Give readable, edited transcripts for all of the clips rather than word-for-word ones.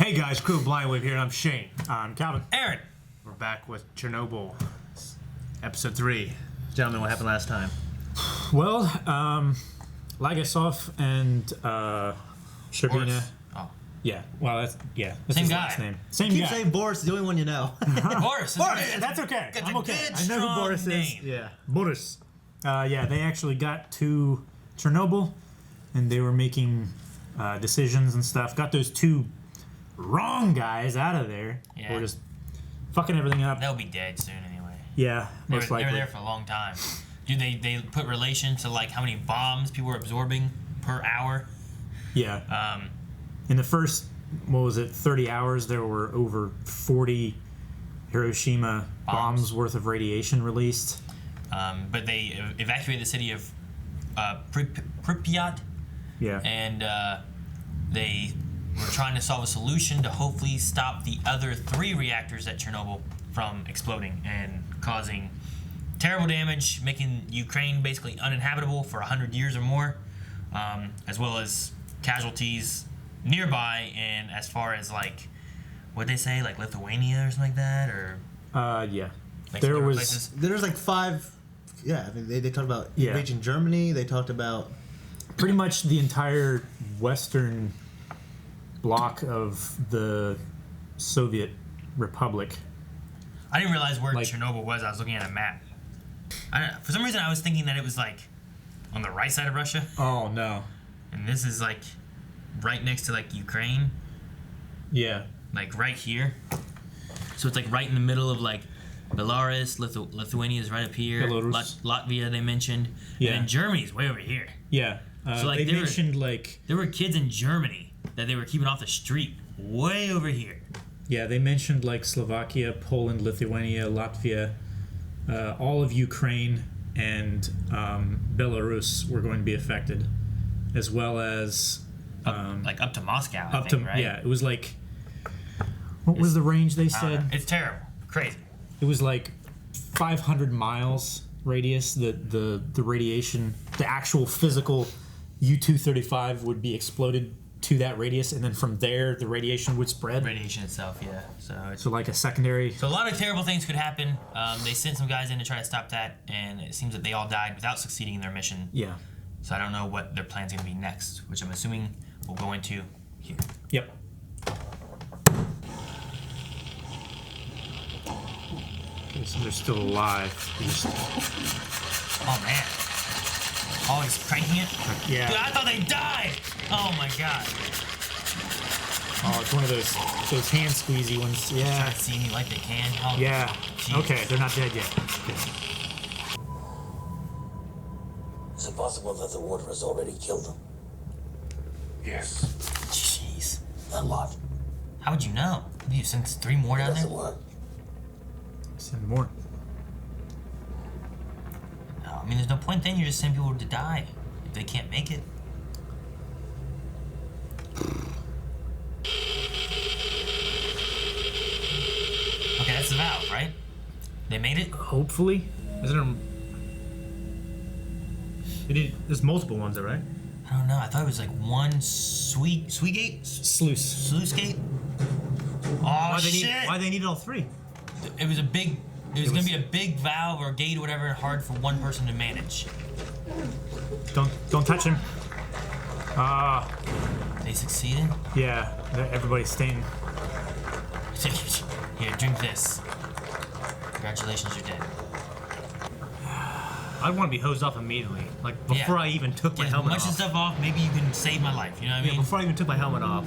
Hey guys, Crew Blindwave here, and I'm Shane. I'm Calvin. Aaron. We're back with Chernobyl, episode 3. Gentlemen, what happened last time? Well, Lagasov and Sherbina. Boris. Oh. Yeah, well, that's Same his guy. last name. Same Keep guy. saying Boris, the only one you know. Boris. That's okay. Got I'm a okay. good, I know who strong Boris name. is. Yeah. Boris. Yeah, they actually got to Chernobyl, and they were making decisions and stuff. Got those two wrong guys out of there. Yeah. We're just fucking everything up. They'll be dead soon anyway. Yeah, They most were likely. there for a long time. Dude, they put relation to like how many bombs people were absorbing per hour. Yeah. In the first, 30 hours, there were over 40 Hiroshima bombs worth of radiation released. But they evacuated the city of Pripyat. Yeah. And they were trying to solve a solution to hopefully stop the other 3 reactors at Chernobyl from exploding and causing terrible damage, making Ukraine basically uninhabitable for 100 years or more, as well as casualties nearby. And as far as like, what'd they say, like Lithuania or something like that, or Yeah. like There some other was places? There's like 5. Yeah, I mean, they talked about Yeah. reaching Germany. They talked about pretty much the entire western block of the Soviet Republic. I didn't realize where like- Chernobyl was. I was looking at a map. For some reason, I was thinking that it was like on the right side of Russia, Oh, no. and this is like right next to like Ukraine, Yeah. like right here. So it's like right in the middle of like Belarus, Lithuania is right up here. Belarus. Latvia they mentioned, Yeah. and then Germany's way over here. Yeah. So, like, they they were- mentioned, There were kids in Germany that they were keeping off the street, way over here. they mentioned, Slovakia, Poland, Lithuania, Latvia, all of Ukraine, and Belarus were going to be affected, as well as Like up to Moscow, I up think, to right? it was like, what was the range they I don't know. said? It's terrible, crazy. It was like 500 miles radius. The radiation, the actual physical U-235 would be exploded to that radius, and then from there the radiation would spread. Radiation itself, yeah. So So like a secondary. So a lot of terrible things could happen. They sent some guys in to try to stop that, and it seems that they all died without succeeding in their mission. Yeah. So I don't know what their plan's going to be next, which I'm assuming we'll go into here. Yep. Okay, so they're still alive. They just- Oh, man. Oh, he's cranking it? yeah. Dude, I thought they died! Oh, my God. Oh, it's one of those hand squeezy ones. Yeah. Trying to see me like they can. Oh, Yeah. geez. Okay, they're not dead yet. Good. Is it possible that the water has already killed them? Yes. Jeez. And what? How would you know? Did you send 3 more It down there? doesn't work. Send more. No, I mean, there's no point then. You're just sending people to die if they can't make it. Okay, that's the valve, right? They made it? Hopefully. Isn't there? There's multiple ones, though, right? I don't know. I thought it was like one sweet gate? Sluice. Sluice gate? Oh, shit! Why they need all 3? It was a big... It was going to be a big valve or gate or whatever, hard for one person to manage. Don't touch him. They succeeded? Yeah. Everybody's staying. Here, drink this. Congratulations, you're dead. I'd want to be hosed off immediately, like before I even took my Get as helmet much off. of stuff off, maybe you can save my life, you know what I mean? Before I even took my helmet off,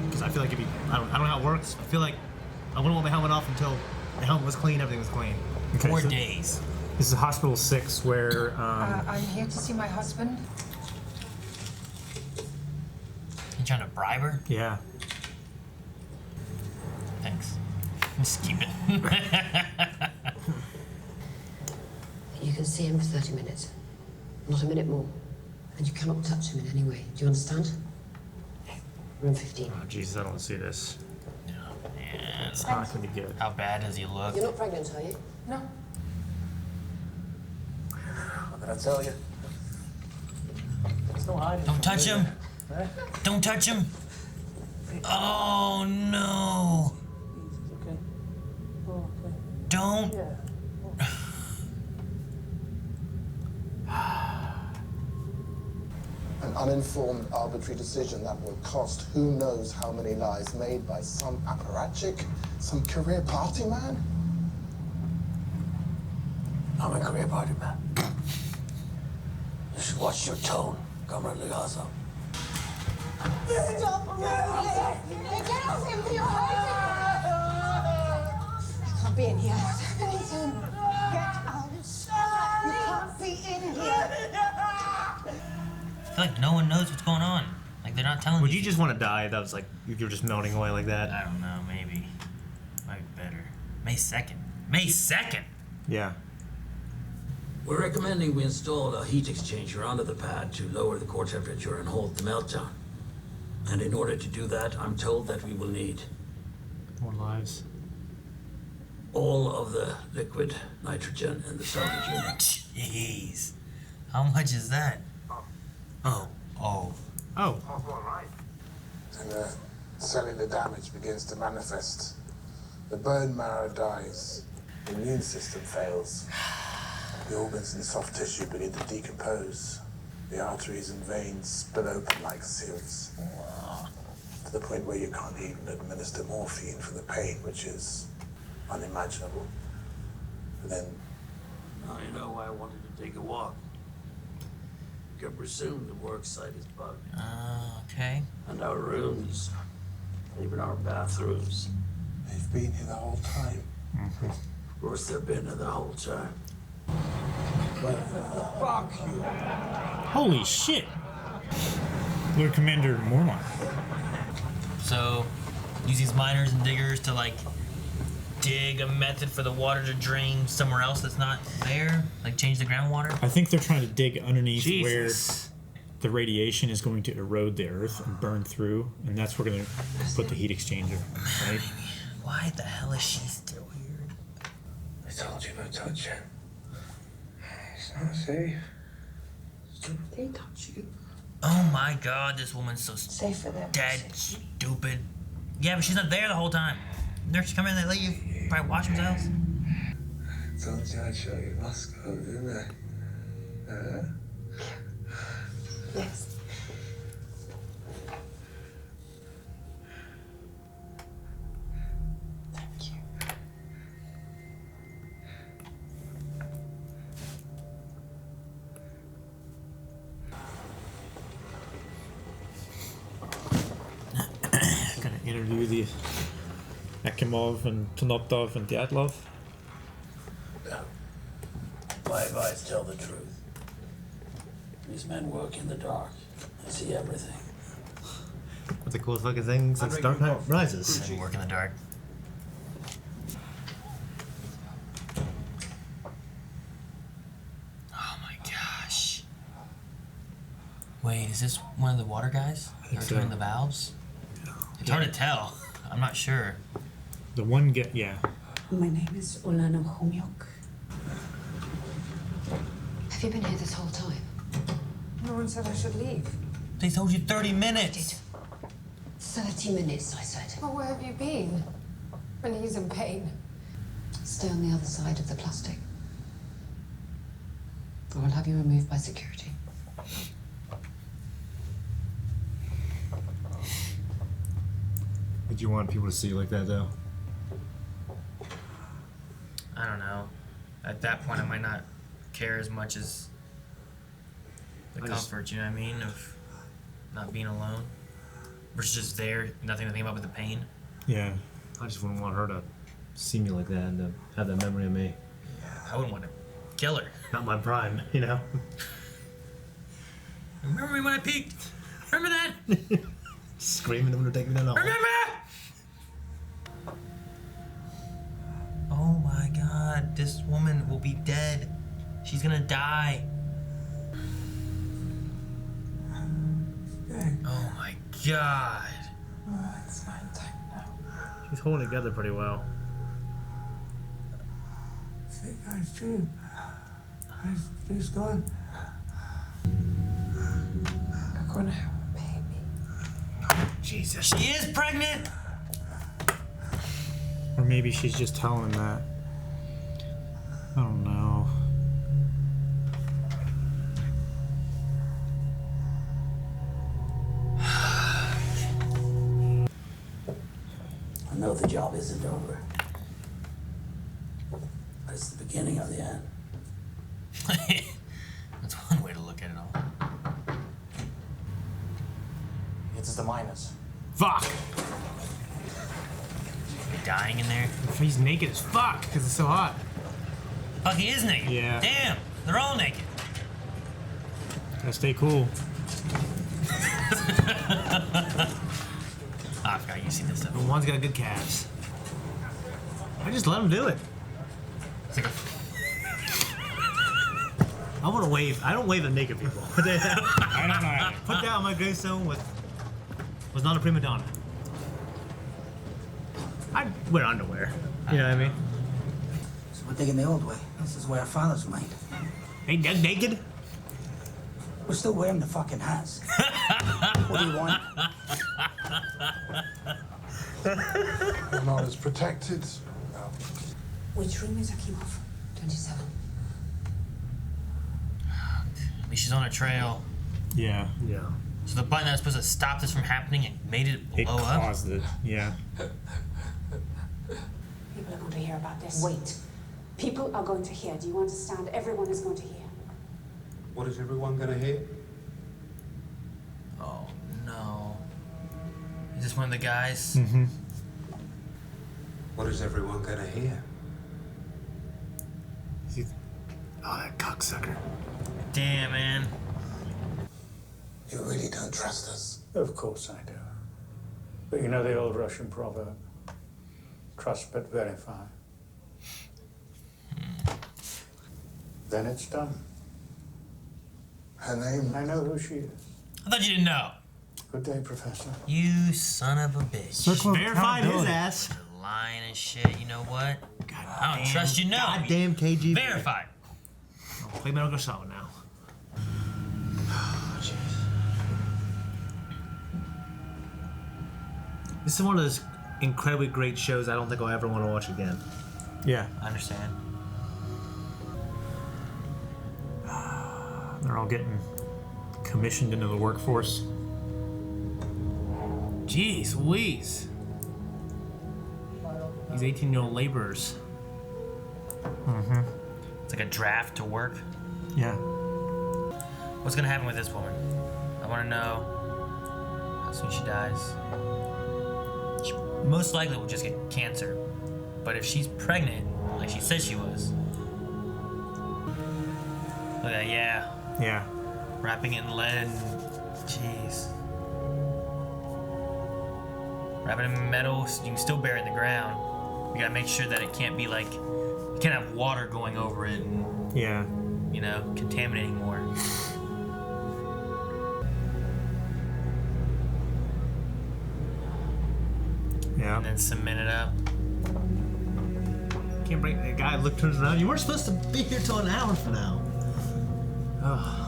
because I feel like I don't know how it works. I feel like I wouldn't want my helmet off until the helmet was clean, everything was clean. Okay, 4 so days. this is Hospital 6 where I'm here to see my husband. You trying to bribe her? yeah. Thanks. Just keep it. You can see him for 30 minutes. Not a minute more. And you cannot touch him in any way. Do you understand? Room 15. Oh Jesus, I don't want to see this. Man, It's not gonna be good. how bad does he look? You're not pregnant, are you? No. What did I tell you? Don't touch him! Don't touch him! Oh no! Okay. Oh, okay. Don't. Yeah. An uninformed, arbitrary decision that will cost who knows how many lives made by some apparatchik, some career party man? I'm a career party man. You should watch your tone, Comrade Ligazo. Stop moving! Get off him! You're hurting! I can't be in here. Listen, get out. You can't be in here. I feel like no one knows what's going on. Like they're not telling Would you. you just want to die? That was like you're just melting away like that. I don't know. Maybe. Might be better. May 2nd. May 2nd. Yeah. We're recommending we install a heat exchanger onto the pad to lower the core temperature and halt the meltdown. And in order to do that, I'm told that we will need More lives. all of the liquid nitrogen in the salvage unit. Jeez. How much is that? Oh. Oh. And the cellular damage begins to manifest. The bone marrow dies. The immune system fails. The organs and soft tissue begin to decompose. The arteries and veins spill open like sieves. To the point where you can't even administer morphine for the pain, which is unimaginable. But then Now you know why I wanted to take a walk. You can presume the work site is bugged. Okay. And our rooms, even our bathrooms. they've been here the whole time. Of course, they've been here the whole time. Fuck you. Holy shit! Lord Commander Mormont. So, use these miners and diggers to like dig a method for the water to drain somewhere else that's not there, like change the groundwater. I think they're trying to dig underneath Jesus. where the radiation is going to erode the earth and burn through, and that's where we're going to put the heat exchanger, right? Why the hell is she still here? I told you not to touch it. It's not safe. They touch you. Oh my god, this woman's so Safe for them. dead, stupid. Yeah, but she's not there the whole time. Nurses come in, they let you probably wash themselves. Told you I'd show you Moscow, didn't I? Yes. Thank you. Gonna interview the Akimov and Tanoptov and Dyatlov. My advice, tell the truth. These men work in the dark. They see everything. What's the coolest fucking thing since Dark Knight Rises? And work in the dark. Oh my gosh. Wait, is this one of the water guys? They're so. turning the valves? It's hard to tell. I'm not sure. The one get yeah. My name is Olana Homyok. Have you been here this whole time? No one said I should leave. They told you 30 minutes. 30 minutes, I said. Well, where have you been? When he's in pain. Stay on the other side of the plastic. Or I'll have you removed by security. Would you want people to see you like that, though? I don't know. At that point, I might not care as much as the comfort, you know what I mean, of not being alone. Versus just there, nothing to think about but the pain. Yeah. I just wouldn't want her to see me like that and to have that memory of me. I wouldn't want to kill her. Not my prime, you know? Remember me when I peaked? Remember that? Screaming them to take me down the hall. Remember? Oh my god, this woman will be dead. She's gonna die. Oh my god. It's night time now. She's holding it together pretty well. I think I do. She's gone. You're gonna have a baby. Jesus. She is pregnant. Or maybe she's just telling him that. I don't know. I know the job isn't over. But it's the beginning of the end. That's one way to look at it all. It's the minus. Fuck! You dying in there? He's naked as fuck because it's so hot. Fuck, he is naked. Yeah. Damn, they're all naked. Gotta stay cool. I forgot you see this stuff. But one's got good calves. I just let him do it. It's like a, I want to wave. I don't wave at naked people. I don't know. Put that on my gravestone was not a prima donna. I'd wear underwear. You know what I mean? So we're digging the old way. This is where our fathers were made. Ain't that naked? We're still wearing the fucking hats. What do you want? We're not as protected. No. Which room is Akimov? 27. at least she's on a trail. Yeah. Yeah. So the button that was supposed to stop this from happening, it made it It blow up. caused it. Yeah. People are going to hear about this. Wait. People are going to hear. Do you understand? Everyone is going to hear. What is everyone gonna hear? Oh no. Is this one of the guys? Mm-hmm. What is everyone gonna hear? Oh, that cocksucker. Damn, man. You really don't trust us? Of course I do. But you know the old Russian proverb, trust but verify. Then it's done. Her name? I know who she is. I thought you didn't know. Good day, Professor. You son of a bitch. Circle of Verified his accountability. ass. You're lying and shit. You know what? I don't trust you. No. Goddamn KGB. Verified. Play Metal Gear Solid now. Oh, jeez. This is one of those incredibly great shows I don't think I'll ever want to watch again. Yeah. I understand. They're all getting commissioned into the workforce. Jeez Louise. These 18-year-old laborers. Mm-hmm. It's like a draft to work. Yeah. What's gonna happen with this woman? I want to know how soon she dies. She most likely will just get cancer. But if she's pregnant, like she said she was, look at that, yeah. Yeah. Wrapping it in lead. Jeez. Wrap it in metal so you can still bury it in the ground. You gotta make sure that it can't be like, you can't have water going over it and, Yeah. you know, contaminating more. Yeah. And then cement it up. Can't bring the guy turns around. You weren't supposed to be here till an hour from now. Oh.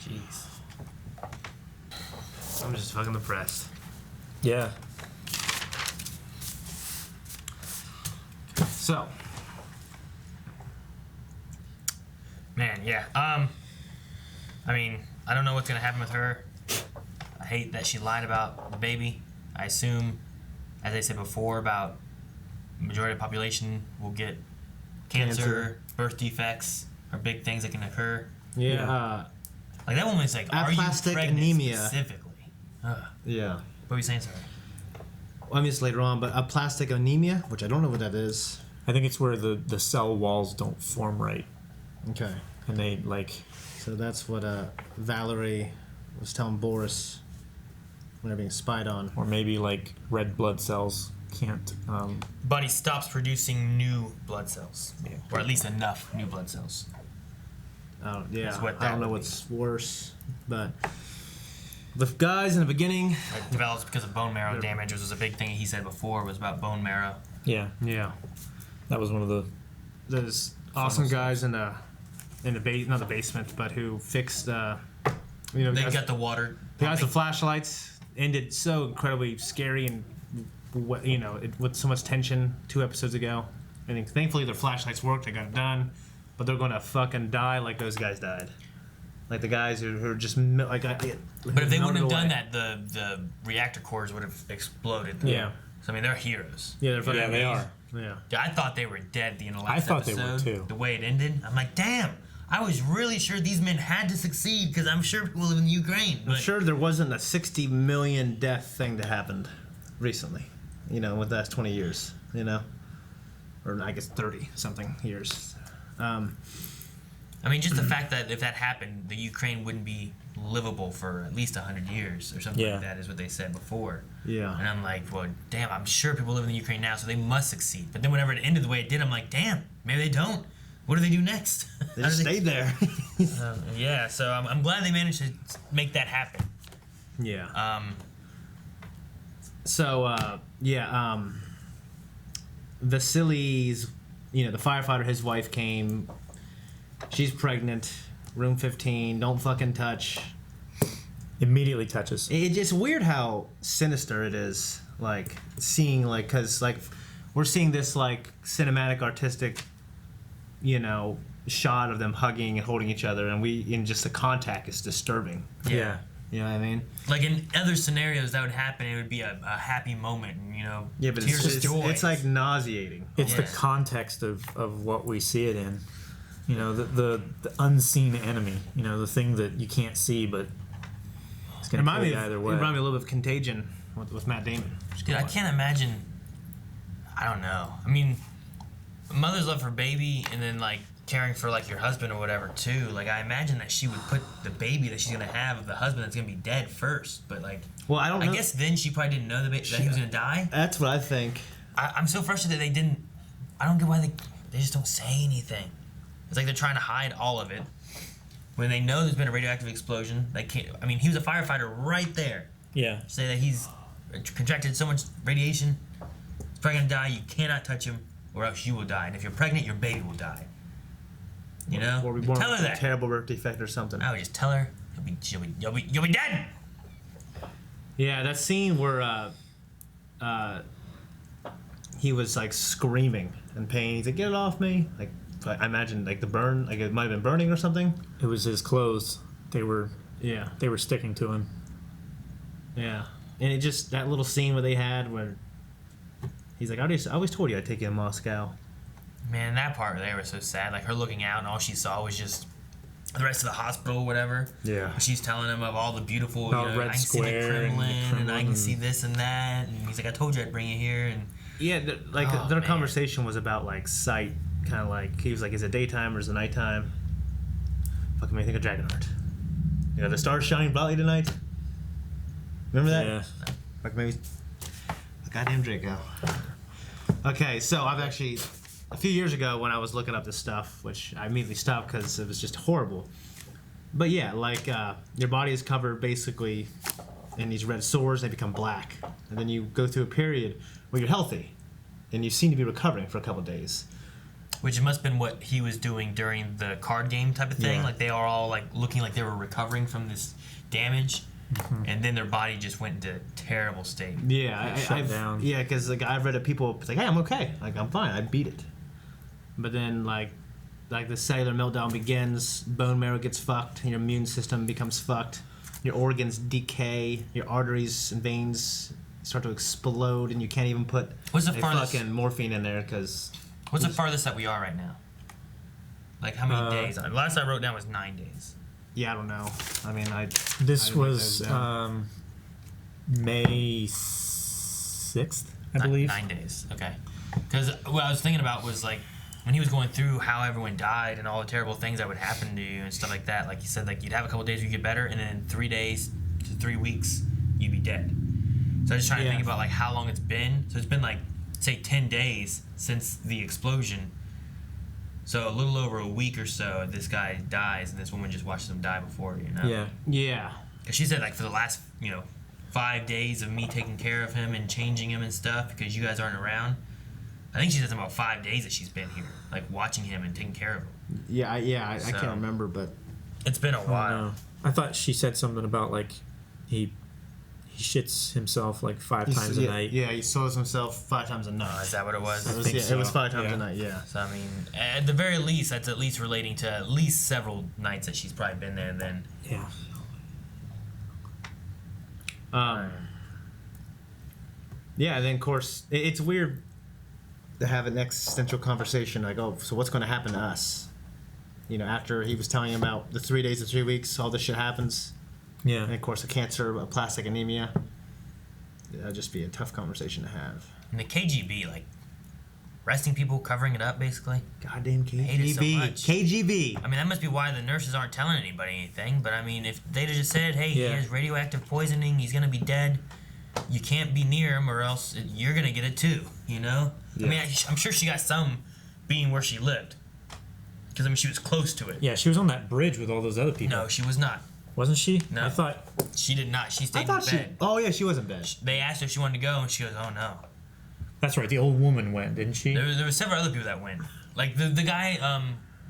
Jeez. I'm just fucking depressed. Yeah. So, Man, yeah. I mean, I don't know what's gonna happen with her. I hate that she lied about the baby. I assume, as I said before, about majority of the population will get cancer. Birth defects are big things that can occur. yeah. Like that woman's like, are you Aplastic pregnant anemia. specifically? Ugh. Yeah. What were you saying, sorry? Well, I mean, it's later on, but aplastic anemia, which I don't know what that is. I think it's where the cell walls don't form right. Okay. And they, like... So that's what Valery was telling Boris when they're being spied on. Or maybe, like, red blood cells can't... Body stops producing new blood cells. Yeah. Or at least enough new blood cells. I don't, yeah, That's what I that don't know would what's worse, but The guys in the beginning. It develops because of bone marrow damage, which was a big thing he said before, was about bone marrow. Yeah, Yeah. that was one of the. Those awesome guys in the not the basement, but who fixed They got the water. the guys with flashlights. Ended so incredibly scary and with so much tension 2 episodes ago. And thankfully their flashlights worked. They got it done, but they're gonna fucking die like those guys died. Like the guys who are just like. But if they wouldn't have done that, the reactor cores would have exploded. Yeah. So I mean, they're heroes. Yeah, they're fucking. Yeah, they are. Yeah. Dude, I thought they were dead the last I thought episode. they were too. The way it ended, I'm like, damn. I was really sure these men had to succeed because I'm sure people live in Ukraine. I'm sure there wasn't a 60 million death thing that happened recently. With the last 20 years. Or I guess 30 something years. I mean, just the fact that if that happened, the Ukraine wouldn't be livable for at least 100 years or something like that is what they said before. Yeah. And I'm like, well, damn, I'm sure people live in the Ukraine now, so they must succeed. But then whenever it ended the way it did, I'm like, damn, maybe they don't. What do they do next? They just stayed there. Yeah, so I'm glad they managed to make that happen. Yeah. Vasily's, the firefighter, his wife came. She's pregnant. Room 15. Don't fucking touch. Immediately touches. It's just weird how sinister it is. Like seeing because we're seeing this cinematic, artistic, shot of them hugging and holding each other, and just the contact is disturbing. Yeah. You know what I mean? Like in other scenarios that would happen, it would be a happy moment, Yeah, but tears of joy. it's like nauseating. It's the context of what we see it in. The unseen enemy. The thing that you can't see, but it's going to kill you either way. It reminded me a little bit of Contagion with Matt Damon. Dude, I can't imagine. I don't know. I mean, a mother's love for baby, and then caring for your husband or whatever too. I imagine that she would put the baby that she's gonna have of the husband that's gonna be dead first. But well, I don't know. I guess then she probably didn't know that he was gonna die. That's what I think. I'm so frustrated that they didn't. I don't get why they just don't say anything. It's like they're trying to hide all of it. When they know there's been a radioactive explosion, they can't. I mean, he was a firefighter right there. Yeah. Say that he's contracted so much radiation, he's probably gonna die. You cannot touch him, or else you will die. And if you're pregnant, your baby will die. Or be born tell her with a that. terrible birth defect or something. I would just tell her you'll be dead. Yeah, that scene where he was screaming in pain. He's like, "Get it off me!" I imagine the burn, it might have been burning or something. It was his clothes. They were Yeah. They were sticking to him. Yeah, and it just that little scene where they had where he's like, I always told you I'd take you to Moscow. Man, that part there was so sad. Her looking out and all she saw was just the rest of the hospital or whatever. Yeah. She's telling him of all the beautiful, Red I can see the Square and the Kremlin, and I Kremlin can see this and that. And he's like, I told you I'd bring you here. And Yeah, Oh, their man. conversation was about sight, kind of he was like, is it daytime or is it nighttime? Fucking made me think of Dragonheart. The stars shining brightly tonight. Remember that? Yeah. Maybe. Goddamn Draco. Okay, so I've actually a few years ago when I was looking up this stuff, which I immediately stopped because it was just horrible. But yeah, your body is covered basically in these red sores. They become black, and then you go through a period where you're healthy, and you seem to be recovering for a couple of days. which must have been what he was doing during the card game type of thing. Yeah. They are all looking like they were recovering from this damage. Mm-hmm. And then their body just went into a terrible state. Yeah, shut down. Yeah, because I've read of people it's hey, I'm okay, I'm fine, I beat it. But then the cellular meltdown begins, bone marrow gets fucked, your immune system becomes fucked, your organs decay, your arteries and veins start to explode, and you can't even put What's the farthest- fucking morphine in there because. What's the farthest that we are right now? How many days? Last I wrote down was 9 days. Yeah, I don't know. I mean, This I was wrote those down. May 6th, I believe. 9 days. Okay. Because what I was thinking about was when he was going through how everyone died and all the terrible things that would happen to you and stuff like that. Like he said, you'd have a couple days where you get better, and then in 3 days to 3 weeks, you'd be dead. So I was just trying to think about how long it's been. So it's been say 10 days since the explosion. So a little over a week or so, this guy dies, and this woman just watches him die before, Yeah. Yeah. Because she said, like, for the last, 5 days of me taking care of him and changing him and stuff because you guys aren't around. I think she said about 5 days that she's been here, like, watching him and taking care of him. I can't remember, but it's been a while. I thought she said something about, like, he shits himself, like, 5 times a night. Yeah, he soils himself 5 times a night. Is that what it was? It was 5 times a night, yeah. So, I mean, at the very least, that's at least relating to at least several nights that she's probably been there then. Yeah. Yeah, and then, of course, it's weird to have an existential conversation like, oh, so what's going to happen to us? After he was telling him about the 3 days and 3 weeks, all this shit happens. Yeah. And, of course, a cancer, a plastic anemia. That'd just be a tough conversation to have. And the KGB, like, arresting people, covering it up, basically. Goddamn KGB. I hate it so much. KGB. I mean, that must be why the nurses aren't telling anybody anything. But, I mean, if they'd have just said, hey, he has radioactive poisoning, he's going to be dead, you can't be near him or else you're going to get it too, Yeah. I mean, I'm sure she got some being where she lived. Because, I mean, she was close to it. Yeah, she was on that bridge with all those other people. No, she was not. Wasn't she? No. I thought... She did not. She stayed in bed. Oh, yeah, she was in bed. They asked her if she wanted to go, and she goes, oh, no. That's right, the old woman went, didn't she? There were several other people that went. Like, the guy,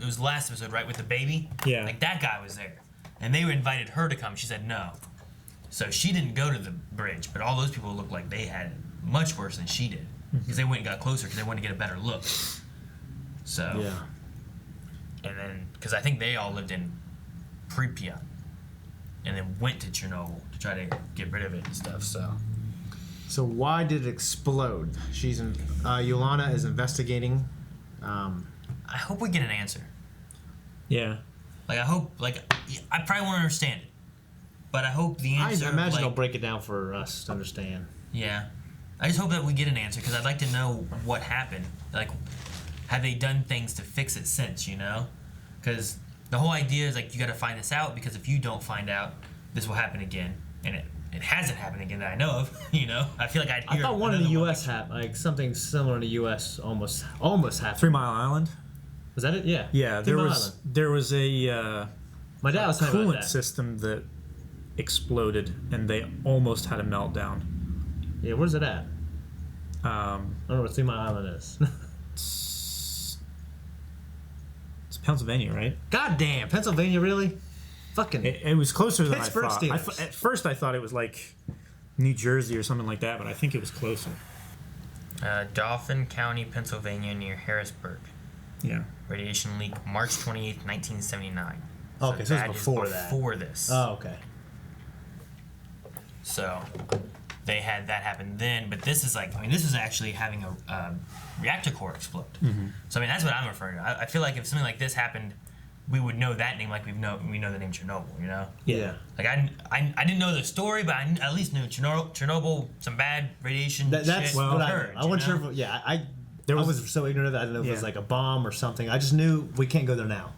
it was the last episode, right, with the baby? Yeah. Like, that guy was there. And they invited her to come. She said no. So she didn't go to the bridge, but all those people looked like they had it much worse than she did. Because they went and got closer because they wanted to get a better look. So. Yeah. And then, because I think they all lived in Pripyat. And then went to Chernobyl to try to get rid of it and stuff, So why did it explode? Yolanda is investigating. I hope we get an answer. Yeah. Like, I hope, I probably won't understand it. But I hope the answer... I imagine they'll break it down for us to understand. Yeah. I just hope that we get an answer, because I'd like to know what happened. Like, have they done things to fix it since, Because the whole idea is, like, you got to find this out, because if you don't find out, this will happen again. And it hasn't happened again that I know of, I feel like I thought one in the U.S. happened, like something similar in the U.S. almost happened. 3 Mile Island? Was that it? Yeah. Yeah, there was a my dad was talking about coolant that. system that exploded, and they almost had a meltdown. Yeah, where's it at? I don't know what 3 Mile Island is. It's Pennsylvania, right? God damn, Pennsylvania, really? Fucking. It was closer than Pittsburgh I thought. Steelers. At first, I thought it was like New Jersey or something like that, but I think it was closer. Dauphin County, Pennsylvania, near Harrisburg. Yeah. Radiation leak, March 28th, 1979. Okay, so it was before that. Before this. Oh, okay. So they had that happen then, but this is this is actually having a reactor core explode. Mm-hmm. So I mean, that's what I'm referring to. I feel like if something like this happened, we would know that name like we know the name Chernobyl. Yeah. Like I didn't know the story, but I at least knew Chernobyl, some bad radiation. That's shit what occurred, I wasn't sure. I was so ignorant of that. I didn't know if it was like a bomb or something. I just knew we can't go there now.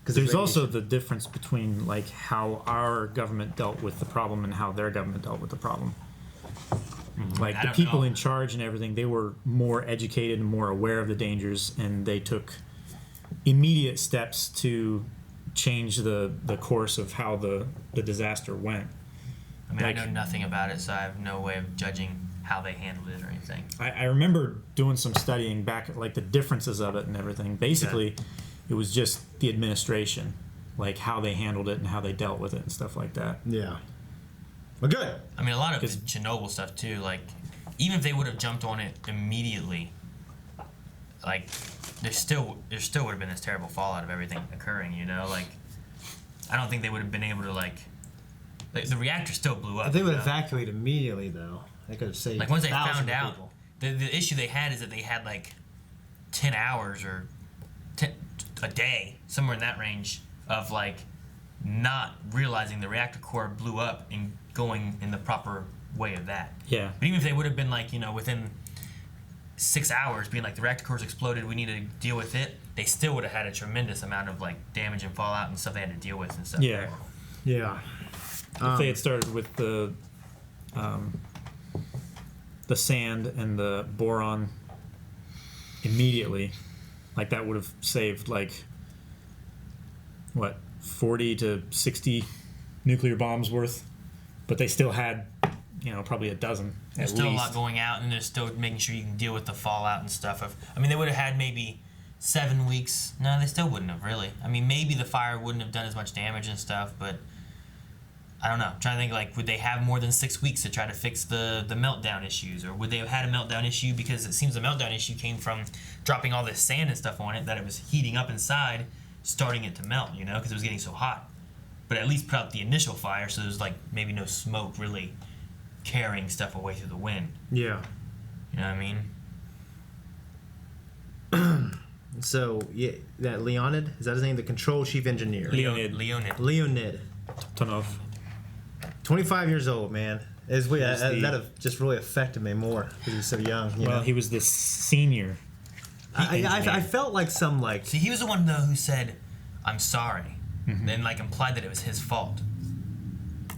There's also the difference between like how our government dealt with the problem and how their government dealt with the problem. Mm-hmm. Like the people in charge and everything, they were more educated and more aware of the dangers, and they took immediate steps to change the course of how the disaster went. I mean, I know nothing about it, so I have no way of judging how they handled it or anything. I remember doing some studying back at like the differences of it and everything. Basically, it was just the administration, like how they handled it and how they dealt with it and stuff like that. Yeah. Well, good. I mean, a lot of Chernobyl stuff too. Like, even if they would have jumped on it immediately, like there still would have been this terrible fallout of everything occurring. Like I don't think they would have been able to like the reactor still blew up. If they would evacuate immediately, though, they could have saved. Like once they found thousands of out, people. the issue they had is that they had like 10 hours or a day, somewhere in that range, of like not realizing the reactor core blew up and going in the proper way of that. Yeah. But even if they would have been like, within 6 hours being like the reactor core's exploded, we need to deal with it, they still would have had a tremendous amount of like damage and fallout and stuff they had to deal with and stuff. Yeah. Yeah. If they had started with the sand and the boron immediately, like that would have saved like what 40 to 60 nuclear bombs worth. but they still had, probably a dozen. There's still a lot going out, and they're still making sure you can deal with the fallout and stuff. They would have had maybe 7 weeks. No, they still wouldn't have, really. Maybe the fire wouldn't have done as much damage and stuff, but I don't know. I'm trying to think, would they have more than 6 weeks to try to fix the meltdown issues? Or would they have had a meltdown issue because it seems the meltdown issue came from dropping all this sand and stuff on it, that it was heating up inside, starting it to melt, because it was getting so hot. But at least put out the initial fire, so there's maybe no smoke really carrying stuff away through the wind. Yeah. You know what I mean? So, yeah, that Leonid, is that his name? The control chief engineer. Leonid. Tonov. 25 years old, man. That have just really affected me more because he was so young. He was the senior. I felt like See, he was the one, though, who said, "I'm sorry." Mm-hmm. Then, implied that it was his fault.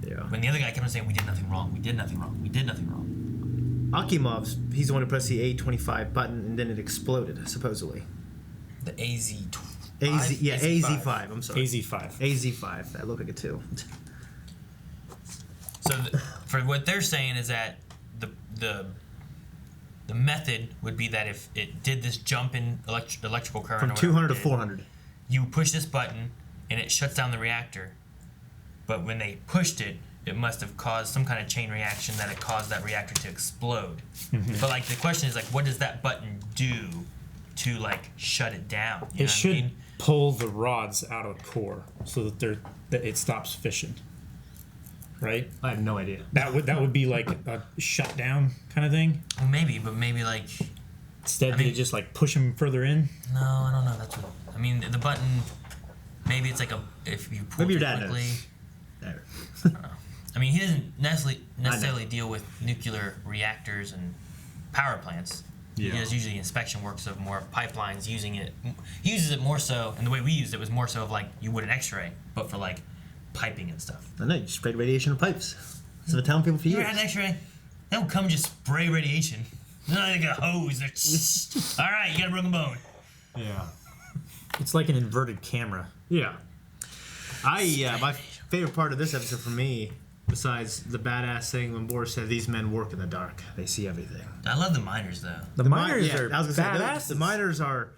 Yeah. When the other guy kept on saying, "We did nothing wrong. We did nothing wrong. We did nothing wrong." Akimov's, he's the one who pressed the A25 button and then it exploded, supposedly. The AZ5? AZ5, I'm sorry. AZ5. AZ5, that looked like it too. So, for what they're saying is that the method would be that if it did this jump in electrical current From 200 to 400. You push this button and it shuts down the reactor. But when they pushed it, it must have caused some kind of chain reaction that it caused that reactor to explode. Mm-hmm. But the question is what does that button do to shut it down? It should pull the rods out of the core so that it stops fission. Right? I have no idea. That would be a shutdown kind of thing. Well, maybe, but maybe instead they just push them further in. No, I don't know. That's what the button. Maybe it's if you pull maybe it your dad quickly. Knows. I don't know. He doesn't necessarily deal with nuclear reactors and power plants. Yeah. He does usually inspection works of more pipelines using it. He uses it more so, and the way we used it was more so of you would an X-ray, but for piping and stuff. I know, you sprayed radiation in pipes. That's what I'm telling people for You years. ever had an X-ray? They don't come and just spray radiation. They're not like a hose. They're all right, you got a broken bone. Yeah. It's like an inverted camera. Yeah. My favorite part of this episode for me, besides the badass thing when Boris said these men work in the dark, they see everything. I love the miners though. The miners are I was gonna badass. say, the miners are,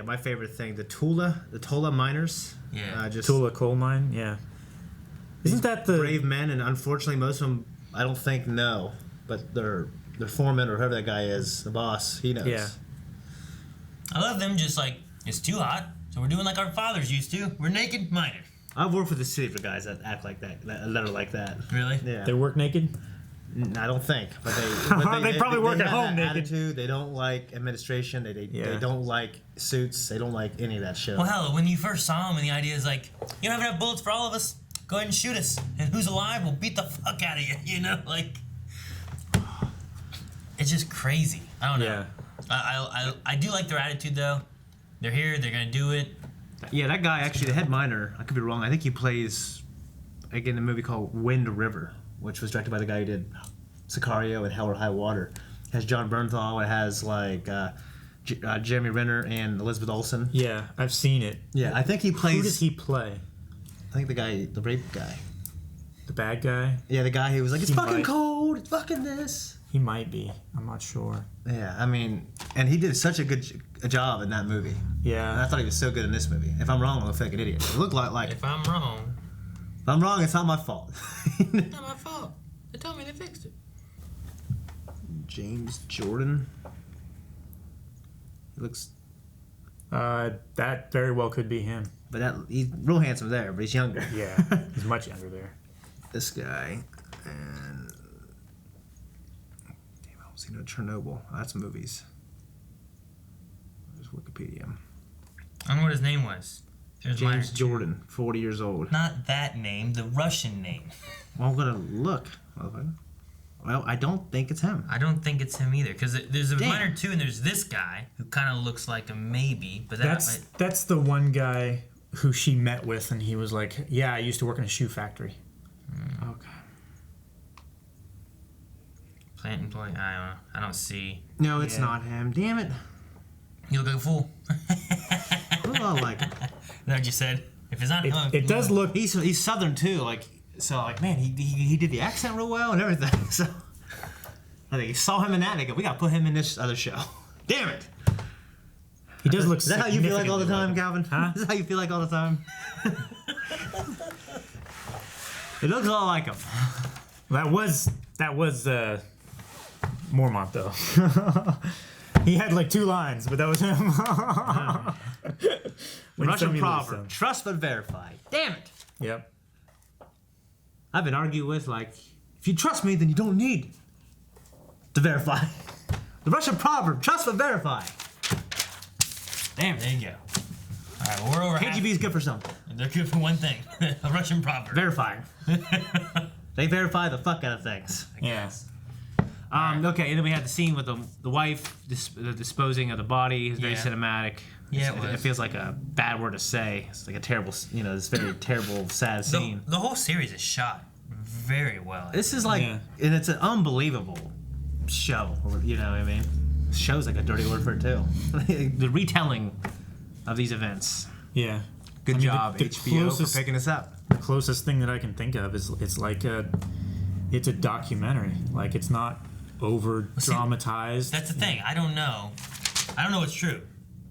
my favorite thing. The Tola miners. Yeah. Tula coal mine. Yeah. Isn't that the brave men? And unfortunately, most of them, I don't think know, but their foreman or whoever that guy is, the boss, he knows. Yeah. I love them just it's too hot, so we're doing like our fathers used to. We're naked miners. I've worked with the city for guys that act like that are like that. Really? Yeah. They work naked? I don't think, but they probably work at home naked. Attitude. They don't like administration. They don't like suits. They don't like any of that shit. Well, hell, when you first saw them, and the idea is you don't have enough bullets for all of us. Go ahead and shoot us, and who's alive, we'll beat the fuck out of you. It's just crazy. I don't know. Yeah. I do like their attitude though. They're here. They're gonna do it. Yeah, that guy actually, the head miner. I could be wrong. I think he plays again in a movie called Wind River, which was directed by the guy who did Sicario and Hell or High Water. It has John Bernthal. It has Jeremy Renner and Elizabeth Olsen. Yeah, I've seen it. Yeah, I think he plays. Who does he play? I think the rape guy. The bad guy? Yeah, the guy who was like, it's He fucking might. cold. It's fucking this. He might be. I'm not sure. Yeah, and he did such a good job in that movie. Yeah. And I thought he was so good in this movie. If I'm wrong, I'm a fucking idiot. It looked like If I'm wrong, if I'm wrong, it's not my fault. it's not my fault. They told me they fixed it. James Jordan. He looks, That very well could be him. but he's real handsome there, but he's younger. Yeah, he's much younger there. This guy and damn, I was thinking of Chernobyl. That's movies. There's Wikipedia. I don't know what his name was. There's James Jordan, 40 years old. Not that name, the Russian name. Well, I'm gonna look, motherfucker. Well, I don't think it's him. I don't think it's him either, because there's a Damn. miner too, and there's this guy who kind of looks like a maybe, but That's the one guy who she met with, and he was like, "Yeah, I used to work in a shoe factory." Okay. plant employee. I don't know. I don't see. No, it's not him. Damn it. You look like a fool. I like him. Is that what you said? If it's not him, It does look. He's Southern too. Like So like, man, he did the accent real well and everything. So I think he saw him in that. They go, we gotta put him in this other show. Damn it! He does look. Is that how you feel like all the time, significantly Calvin? Is that how you feel like all the time? It looks a lot like him. That was Mormont though. He had like 2 lines, but that was him. Russian proverb: trust but verify. Damn it! Yep. I've been arguing with like, if you trust me, then you don't need to verify. The Russian proverb: trust but verify. Damn. There you go. All right, well, we're over. KGB is good for something. They're good for one thing: a Russian proverb. Verifying. They verify the fuck out of things. Yes. Okay, and then we had the scene with the wife disposing of the body. It's very cinematic. Yeah, it feels like a bad word to say. It's like a terrible, this very terrible, sad scene. The whole series is shot very well. This is like, and it's an unbelievable show. You know what I mean? Show's like a dirty word for it too. The retelling of these events. Yeah. Good job, HBO, for picking this up. The closest thing that I can think of is it's a documentary. Like it's not over dramatized. That's the thing. I don't know what's true.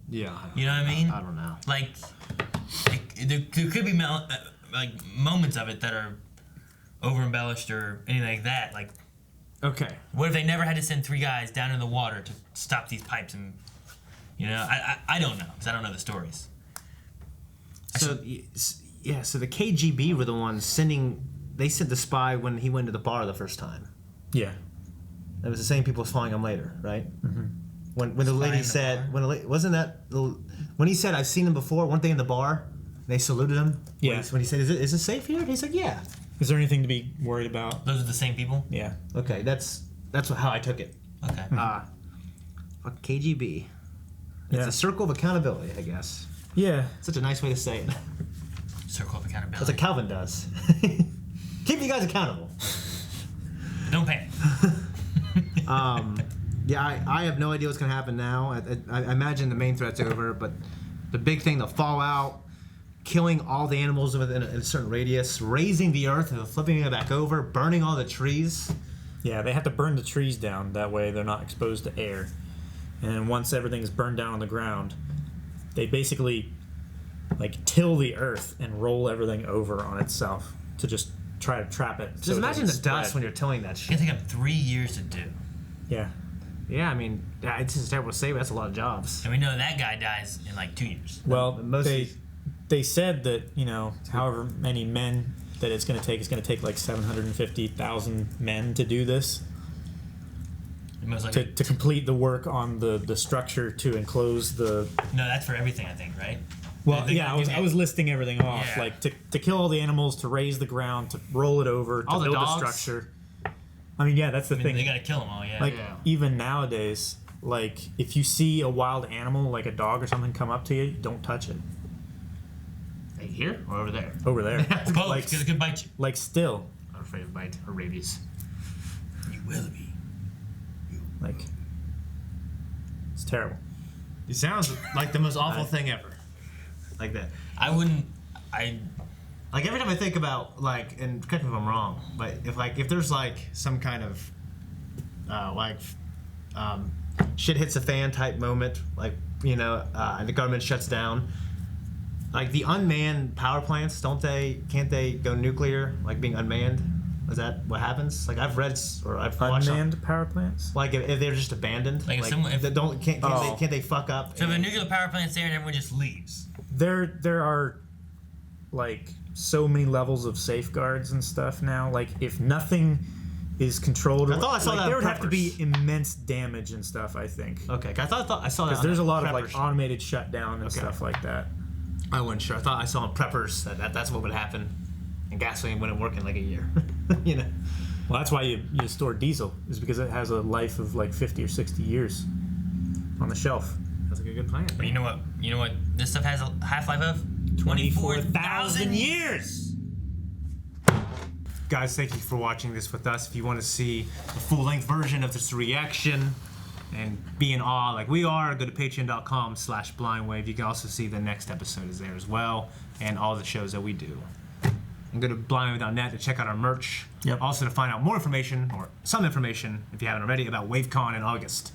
Yeah. You know what I mean? I don't know. Like, there could be like moments of it that are over embellished or anything like that. Like, okay, what if they never had to send 3 guys down in the water to stop these pipes? And I don't know because I don't know the stories. So so the KGB were the ones sending. They sent the spy when he went to the bar the first time. Yeah. It was the same people following him later, right? Mm-hmm. When the lady said, when he said, I've seen him before, weren't they in the bar? They saluted him. Yeah. When he said, is it safe here? And he's like, yeah. Is there anything to be worried about? Those are the same people? Yeah. Okay, that's how I took it. Okay. Fuck KGB. It's a circle of accountability, I guess. Yeah. Such a nice way to say it. Circle of accountability. That's what Calvin does. Keep you guys accountable. Don't panic. I have no idea what's going to happen now. I imagine the main threat's over, but the big thing, the fallout, killing all the animals within a certain radius, raising the earth and flipping it back over, burning all the trees. Yeah, they have to burn the trees down. That way they're not exposed to air. And once everything's burned down on the ground, they basically like till the earth and roll everything over on itself to just try to trap it. Just imagine the dust when you're tilling that shit. It's gonna take them 3 years to do. Yeah. Yeah, I mean, it's just terrible to say, but that's a lot of jobs. And we know that guy dies in like 2 years. Well, they said that, however many men that it's going to take like 750,000 men to do this. Most likely. To complete the work on the structure to enclose the... No, that's for everything, I think, right? Well, I was listing everything off. Yeah. Like, to kill all the animals, to raise the ground, to roll it over, to build the structure. I mean, yeah, that's the thing. They gotta kill them all, yeah. Like, even nowadays, like, if you see a wild animal, like a dog or something, come up to you, don't touch it. Like here or over there? Over there. Both, like, because it could bite you. Like, still. I'm afraid of bite or rabies. You will be. Like, it's terrible. It sounds like the most awful thing ever. Like that. Like every time I think about and correct me if I'm wrong, but if there's like some kind of shit hits the fan type moment, and the government shuts down, like the unmanned power plants, can't they go nuclear, like being unmanned? Is that what happens? Like I've read or I've watched unmanned power plants. Like if they're just abandoned, can't they fuck up? So if a nuclear power plant's there and everyone just leaves. There are like so many levels of safeguards and stuff now. Like if nothing is controlled, I thought I saw that. There would have to be immense damage and stuff. I think. Okay, I thought I saw that. Because there's a lot of like automated shutdown and stuff like that. I wasn't sure. I thought I saw on preppers that's what would happen, and gasoline wouldn't work in like a year. Well, that's why you store diesel, is because it has a life of like 50 or 60 years on the shelf. That's like a good plan. But you know what this stuff has a half-life of? 24,000 years! Guys, thank you for watching this with us. If you want to see a full-length version of this reaction and be in awe like we are, go to patreon.com/blindwave. You can also see the next episode is there as well, and all the shows that we do. And go to blindwave.net to check out our merch. Yep. Also to find out more information, or some information, if you haven't already, about WaveCon in August.